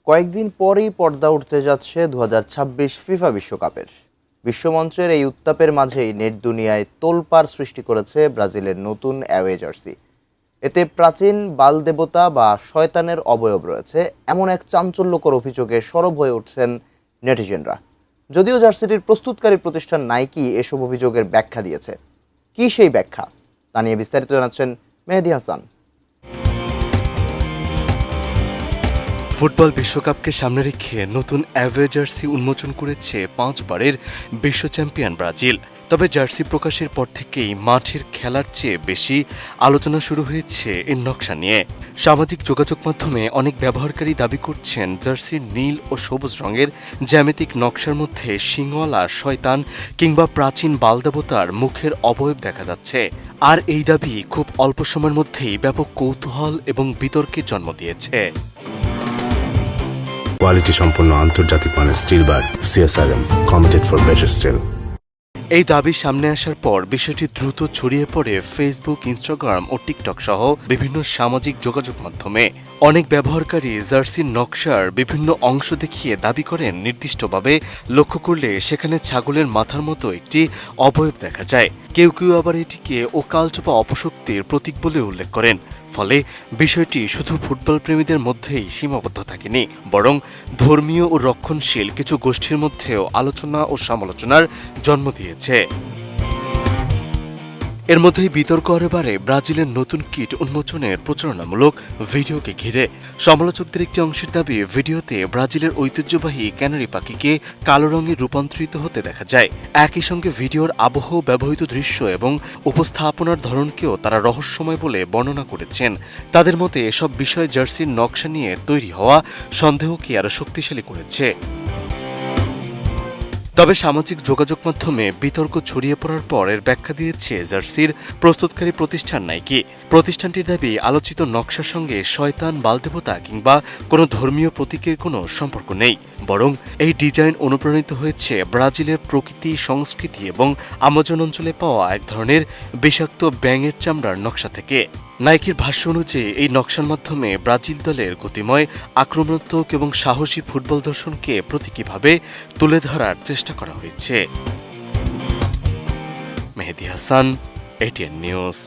কয়েকদিন পরেই পর্দা উঠতে যাচ্ছে 2026 ফিফা বিশ্বকাপের। বিশ্বমঞ্চের এই উত্তাপের মাঝেই নেট দুনিয়ায় তোলপাড় সৃষ্টি করেছে ব্রাজিলের নতুন অ্যাওয়ে জার্সি। এতে প্রাচীন বালদেবতা বা শয়তানের অবয়ব রয়েছে এমন এক চাঞ্চল্যকর অভিযোগে সরব হয়ে উঠছেন নেটিজেনরা। যদিও জার্সিটির প্রস্তুতকারী প্রতিষ্ঠান নাইকি এসব অভিযোগের ব্যাখ্যা দিয়েছে। কি সেই ব্যাখ্যা, তা নিয়ে বিস্তারিত জানাচ্ছেন মেহেদী হাসান। ফুটবল বিশ্বকাপকে সামনে রেখে নতুন অ্যাওয়ে জার্সি উন্মোচন করেছে 5 বারের বিশ্ব চ্যাম্পিয়ন ব্রাজিল। তবে জার্সি প্রকাশের পর থেকেই মাঠের খেলার চেয়ে বেশি আলোচনা শুরু হয়েছে এর নকশা নিয়ে। সামাজিক যোগাযোগ মাধ্যমে অনেক ব্যবহারকারী দাবি করছেন জার্সির নীল ও সবুজ রঙের জ্যামিতিক নকশার মধ্যে সিংওয়ালা শয়তান কিংবা প্রাচীন বালদেবতার মুখের অবয়ব দেখা যাচ্ছে। আর এই দাবি খুব অল্প সময়ের মধ্যেই ব্যাপক কৌতূহল এবং বিতর্কের জন্ম দিয়েছে। কোয়ালিটি সম্পন্ন আন্তর্জাতিক মানের still bar CSRM, committed for better still. এই দাবি সামনে আসার পর বিষয়টি দ্রুত ছড়িয়ে পড়ে ফেসবুক, ইনস্টাগ্রাম ও টিকটক সহ বিভিন্ন সামাজিক যোগাযোগ মাধ্যমে। অনেক ব্যবহারকারী জার্সির নকশার বিভিন্ন অংশ দেখিয়ে দাবি করেন নির্দিষ্টভাবে লক্ষ্য করলে সেখানে ছাগলের মাথার মতো একটি অবয়ব দেখা যায়। কেউ কেউ আবার এটিকে অকালচোপা অপশক্তির প্রতীক বলে উল্লেখ করেন। ফলে বিষয়টি শুধু ফুটবল প্রেমীদের মধ্যেই সীমাবদ্ধ থাকেনি, বরং ধর্মীয় ও রক্ষণশীল কিছু গোষ্ঠীর মধ্যেও আলোচনা ও সমালোচনার জন্ম দিয়েছে। এর মধ্যেই বিতর্ক এবারে ব্রাজিলের নতুন কিট উন্মোচনের প্রচারণামূলক ভিডিওকে ঘিরে। সমালোচকদের একটি অংশের দাবি, ভিডিওতে ব্রাজিলের ঐতিহ্যবাহী ক্যানারি পাখিকে কালো রঙে রূপান্তরিত হতে দেখা যায়। একই সঙ্গে ভিডিওর আবহ, ব্যবহৃত দৃশ্য এবং উপস্থাপনার ধরনকেও তারা রহস্যময় বলে বর্ণনা করেছেন। তাদের মতে এসব বিষয় জার্সির নকশা নিয়ে তৈরি হওয়া সন্দেহকে আরও শক্তিশালী করেছে। তবে সামাজিক যোগাযোগ মাধ্যমে বিতর্ক ছড়িয়ে পড়ার পর এর ব্যাখ্যা দিয়েছে জার্সির প্রস্তুতকারী প্রতিষ্ঠান নাইকি। প্রতিষ্ঠানটির দাবি, আলোচিত নকশার সঙ্গে শয়তান, বালদেবতা কিংবা কোনো ধর্মীয় প্রতীকের কোনো সম্পর্ক নেই, বরং এই ডিজাইন অনুপ্রাণিত হয়েছে ব্রাজিলের প্রকৃতি, সংস্কৃতি এবং আমাজন অঞ্চলে পাওয়া এক ধরনের বিষাক্ত ব্যাঙের চামড়ার নকশা থেকে। নাইকির ভাষ্য অনুযায়ী এই নকশার মাধ্যমে ব্রাজিল দলের গতিময়, আক্রমণাত্মক এবং সাহসী ফুটবল দর্শনকে প্রতীকীভাবে তুলে ধরার চেষ্টা করা হয়েছে। মেহেদী হাসান, ATN নিউজ।